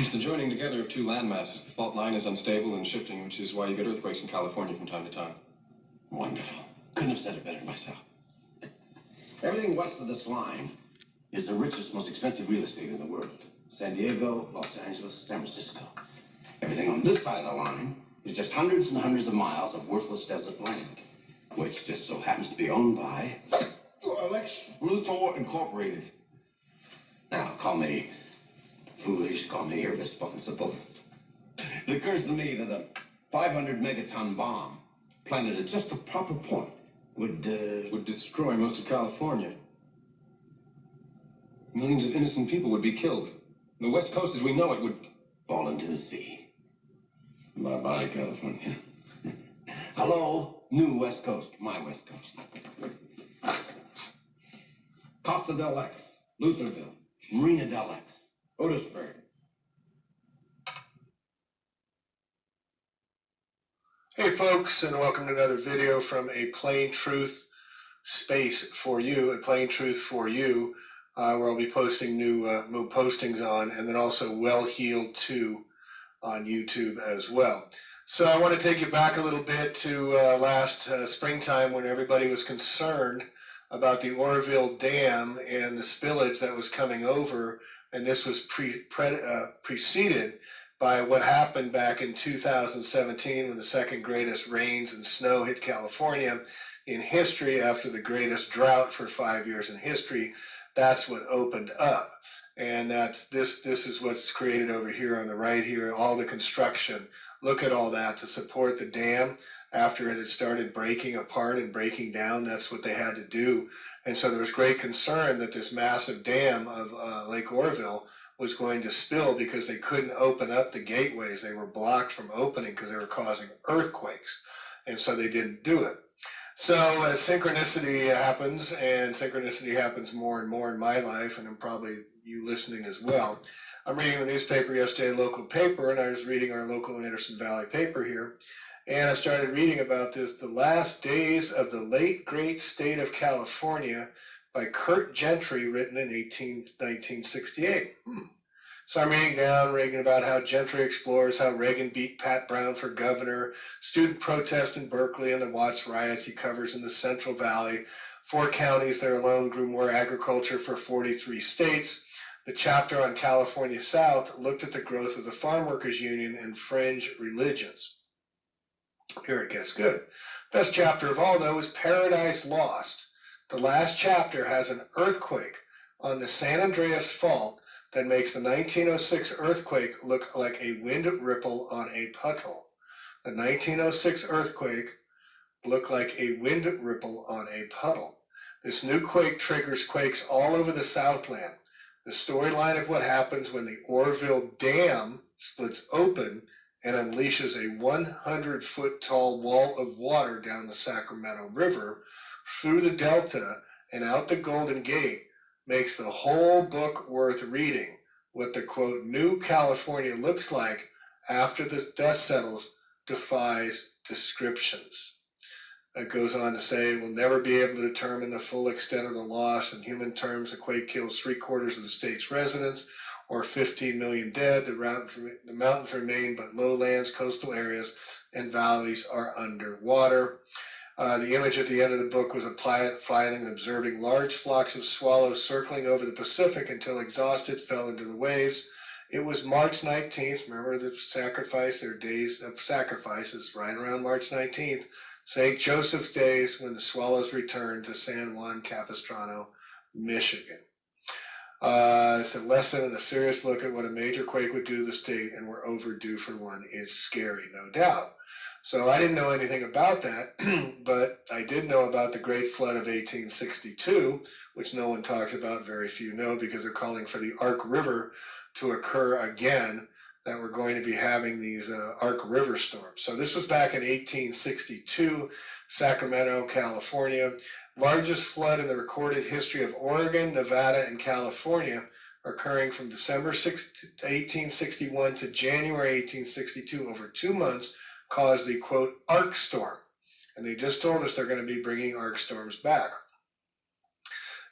It's the joining together of two land masses. The fault line is unstable and shifting, which is why you get earthquakes in California from time to time. Wonderful. Couldn't have said it better myself. Everything west of this line is the richest, most expensive real estate in the world. San Diego, Los Angeles, San Francisco. Everything on this side of the line is just hundreds and hundreds of miles of worthless desert land, which just so happens to be owned by Lex Luthor Incorporated. Now, call me foolish, call me irresponsible. It occurs to me that a 500 megaton bomb planted at just the proper point would destroy most of California. Millions of innocent people would be killed. The West Coast, as we know it, would fall into the sea. Bye-bye, California. Hello, new West Coast, my West Coast. Costa del X, Lutherville, Marina del X, Otisburg. Hey folks, and welcome to another video from A Plain Truth space for you, A Plain Truth for you, where I'll be posting new postings on, and then also Well Healed 2 on YouTube as well. So I want to take you back a little bit to last springtime when everybody was concerned about the Oroville Dam and the spillage that was coming over, and this was preceded by what happened back in 2017 when the second greatest rains and snow hit California in history after the greatest drought for 5 years in history. That's what opened up. And this is what's created over here on the right here, all the construction. Look at all that to support the dam after it had started breaking apart and breaking down. That's what they had to do. And so there was great concern that this massive dam of Lake Oroville was going to spill because they couldn't open up the gateways. They were blocked from opening because they were causing earthquakes. And so they didn't do it. So as synchronicity happens, and synchronicity happens more and more in my life, and probably you listening as well. I'm reading the newspaper yesterday, a local paper, and I was reading our local Anderson Valley paper here. And I started reading about this, The Last Days of the Late Great State of California by Kurt Gentry, written in 1968. So I'm reading about how Gentry explores how Reagan beat Pat Brown for governor, student protest in Berkeley, and the Watts riots he covers in the Central Valley. 4 counties there alone grew more agriculture for 43 states. The chapter on California South looked at the growth of the Farm Workers Union and fringe religions. Here it gets good. Best chapter of all, though, is Paradise Lost. The last chapter has an earthquake on the San Andreas Fault that makes the 1906 earthquake look like a wind ripple on a puddle. The 1906 earthquake looked like a wind ripple on a puddle. This new quake triggers quakes all over the Southland. The storyline of what happens when the Oroville Dam splits open and unleashes a 100-foot tall wall of water down the Sacramento River, through the Delta, and out the Golden Gate, makes the whole book worth reading. What the, quote, new California looks like after the dust settles defies descriptions. It goes on to say, we'll never be able to determine the full extent of the loss. In human terms, the quake kills 3/4 of the state's residents, or 15 million dead. The mountains remain, but lowlands, coastal areas, and valleys are underwater. The image at the end of the book was a pilot flying and observing large flocks of swallows circling over the Pacific until exhausted fell into the waves. It was March 19th. Remember the sacrifice, their days of sacrifice is right around March 19th. St. Joseph's Days, when the swallows returned to San Juan Capistrano, Michigan. It's a lesson and a serious look at what a major quake would do to the state, and we're overdue for one. It's scary, no doubt. So I didn't know anything about that, but I did know about the Great Flood of 1862, which no one talks about, very few know, because they're calling for the Ark River to occur again, that we're going to be having these Ark River storms. So this was back in 1862, Sacramento, California. Largest flood in the recorded history of Oregon, Nevada, and California, occurring from December 1861 to January 1862, over 2 months, caused the, quote, arc storm. And they just told us they're going to be bringing arc storms back.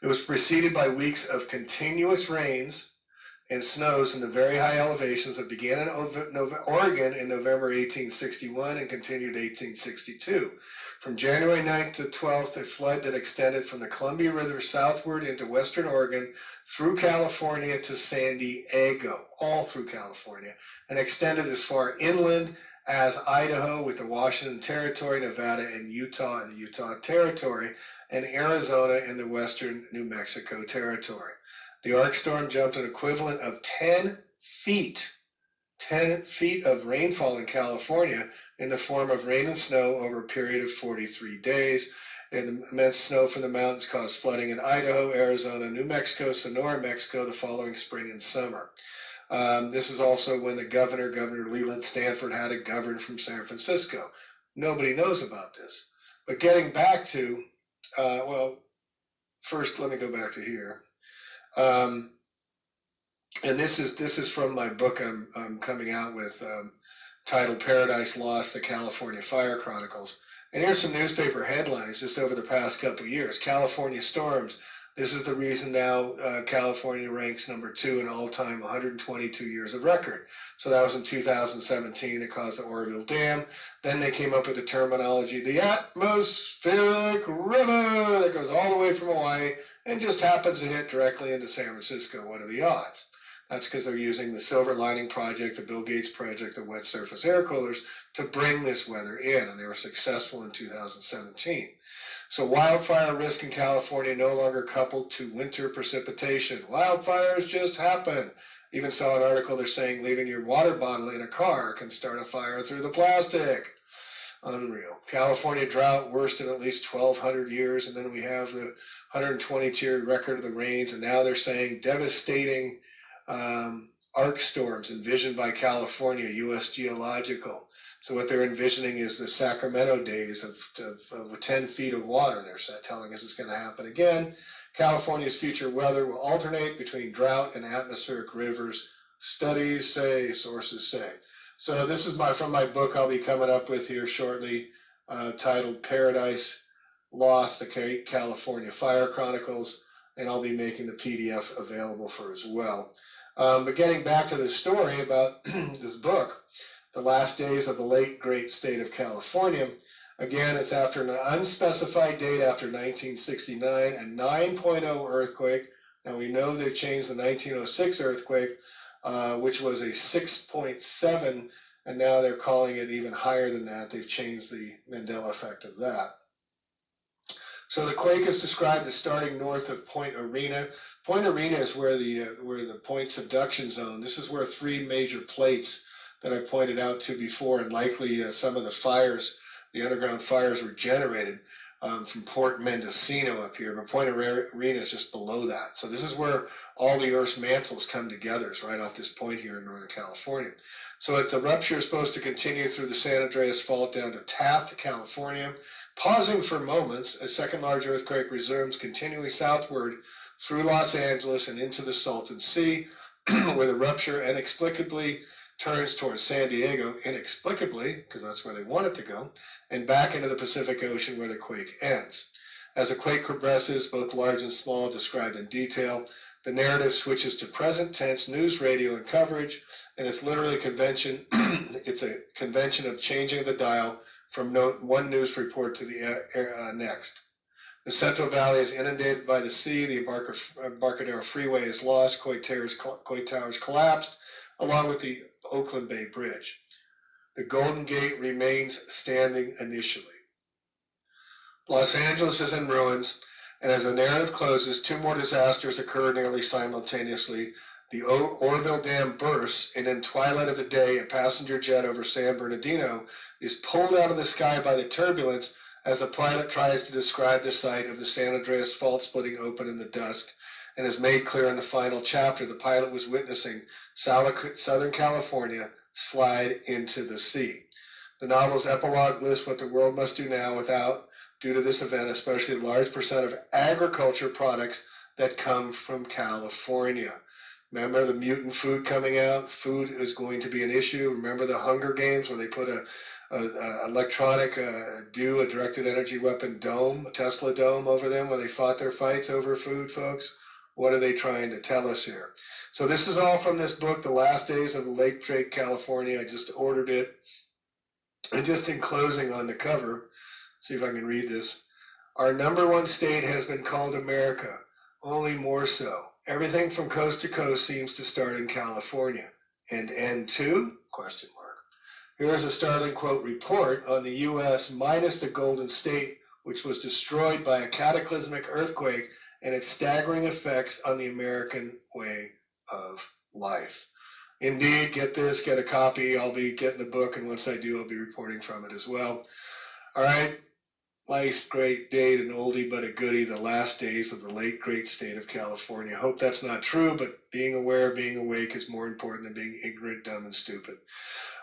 It was preceded by weeks of continuous rains and snows in the very high elevations that began in Oregon in November 1861 and continued 1862. From January 9th to 12th, a flood that extended from the Columbia River southward into western Oregon, through California to San Diego, all through California, and extended as far inland as Idaho with the Washington Territory, Nevada, and Utah in the Utah Territory, and Arizona in the western New Mexico Territory. The arc storm jumped an equivalent of 10 feet of rainfall in California in the form of rain and snow over a period of 43 days. And immense snow from the mountains caused flooding in Idaho, Arizona, New Mexico, Sonora, Mexico the following spring and summer. This is also when the Governor Leland Stanford, had to govern from San Francisco. Nobody knows about this. But getting back to, first let me go back to here. And this is from my book I'm coming out with, titled Paradise Lost, The California Fire Chronicles. And here's some newspaper headlines just over the past couple of years. California storms. This is the reason now California ranks number 2 in all-time 122 years of record. So that was in 2017. It caused the Oroville Dam. Then they came up with the terminology, the atmospheric river that goes all the way from Hawaii and just happens to hit directly into San Francisco. What are the odds? That's because they're using the Silver Lining Project, the Bill Gates Project, the wet surface air coolers to bring this weather in, and they were successful in 2017. So wildfire risk in California no longer coupled to winter precipitation. Wildfires just happen. Even saw an article they're saying leaving your water bottle in a car can start a fire through the plastic. Unreal. California drought worst in at least 1,200 years, and then we have the 122-year record of the rains, and now they're saying devastating arc storms envisioned by California, U.S. Geological. So what they're envisioning is the Sacramento days of 10 feet of water. They're telling us it's going to happen again. California's future weather will alternate between drought and atmospheric rivers. Studies say, sources say. So this is from my book I'll be coming up with here shortly, titled Paradise Lost, The California Fire Chronicles, and I'll be making the PDF available for as well. But getting back to the story about this book, The Last Days of the Late Great State of California, again, it's after an unspecified date after 1969, a 9.0 earthquake. Now we know they've changed the 1906 earthquake, which was a 6.7, and now they're calling it even higher than that. They've changed the Mandela effect of that. So the quake is described as starting north of Point Arena. Point Arena is where the point subduction zone. This is where 3 major plates that I pointed out to before, and likely some of the fires, the underground fires, were generated from Port Mendocino up here. But Point Arena is just below that. So this is where all the Earth's mantles come together. It's right off this point here in Northern California. So the rupture is supposed to continue through the San Andreas Fault down to Taft, California, pausing for moments. A second large earthquake resumes continuing southward through Los Angeles and into the Salton Sea, where the rupture inexplicably turns towards San Diego, inexplicably, because that's where they want it to go, and back into the Pacific Ocean where the quake ends. As the quake progresses, both large and small, described in detail, the narrative switches to present tense news, radio, and coverage, and it's literally a convention. It's a convention of changing the dial from one news report to the next. The Central Valley is inundated by the sea. The Embarcadero Freeway is lost. Coit Towers collapsed, along with the Oakland Bay Bridge. The Golden Gate remains standing initially. Los Angeles is in ruins, and as the narrative closes, 2 more disasters occur nearly simultaneously. The Oroville Dam bursts, and in twilight of the day, a passenger jet over San Bernardino is pulled out of the sky by the turbulence as the pilot tries to describe the site of the San Andreas Fault splitting open in the dusk, and is made clear in the final chapter the pilot was witnessing Southern California slide into the sea. The novel's epilogue lists what the world must do now due to this event, especially the large percent of agriculture products that come from California. Remember the mutant food coming out? Food is going to be an issue. Remember the Hunger Games where they put a electronic a directed energy weapon dome, a Tesla dome over them where they fought their fights over food, folks? What are they trying to tell us here? So this is all from this book, The Last Days of Lake Drake, California. I just ordered it. And just in closing on the cover, see if I can read this. Our #1 state has been called America, only more so. Everything from coast to coast seems to start in California. And end to? Question mark. Here is a startling quote report on the U.S. minus the Golden State, which was destroyed by a cataclysmic earthquake and its staggering effects on the American way of life. Indeed, get this, get a copy. I'll be getting the book, and once I do, I'll be reporting from it as well. All right, nice, great date, an oldie but a goodie, the last days of the late, great state of California. Hope that's not true, but being aware, being awake is more important than being ignorant, dumb, and stupid.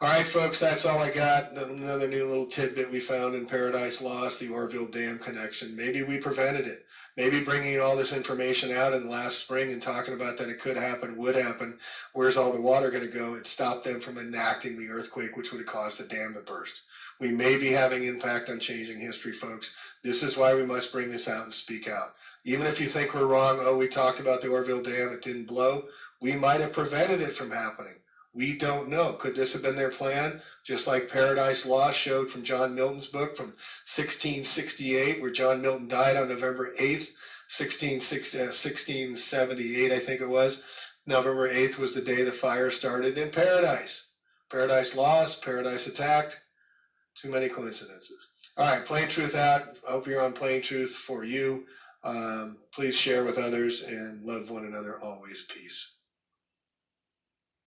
All right, folks, that's all I got. Another new little tidbit we found in Paradise Lost, the Orville Dam connection. Maybe we prevented it. Maybe bringing all this information out in last spring and talking about that it could happen, would happen, where's all the water going to go? It stopped them from enacting the earthquake, which would have caused the dam to burst. We may be having impact on changing history, folks. This is why we must bring this out and speak out. Even if you think we're wrong, oh, we talked about the Orville Dam, it didn't blow, we might have prevented it from happening. We don't know. Could this have been their plan? Just like Paradise Lost showed from John Milton's book from 1668, where John Milton died on November 8th, 1678, I think it was. November 8th was the day the fire started in Paradise. Paradise Lost, Paradise attacked. Too many coincidences. All right, Plain Truth out. I hope you're on Plain Truth for you. Please share with others and love one another always. Peace.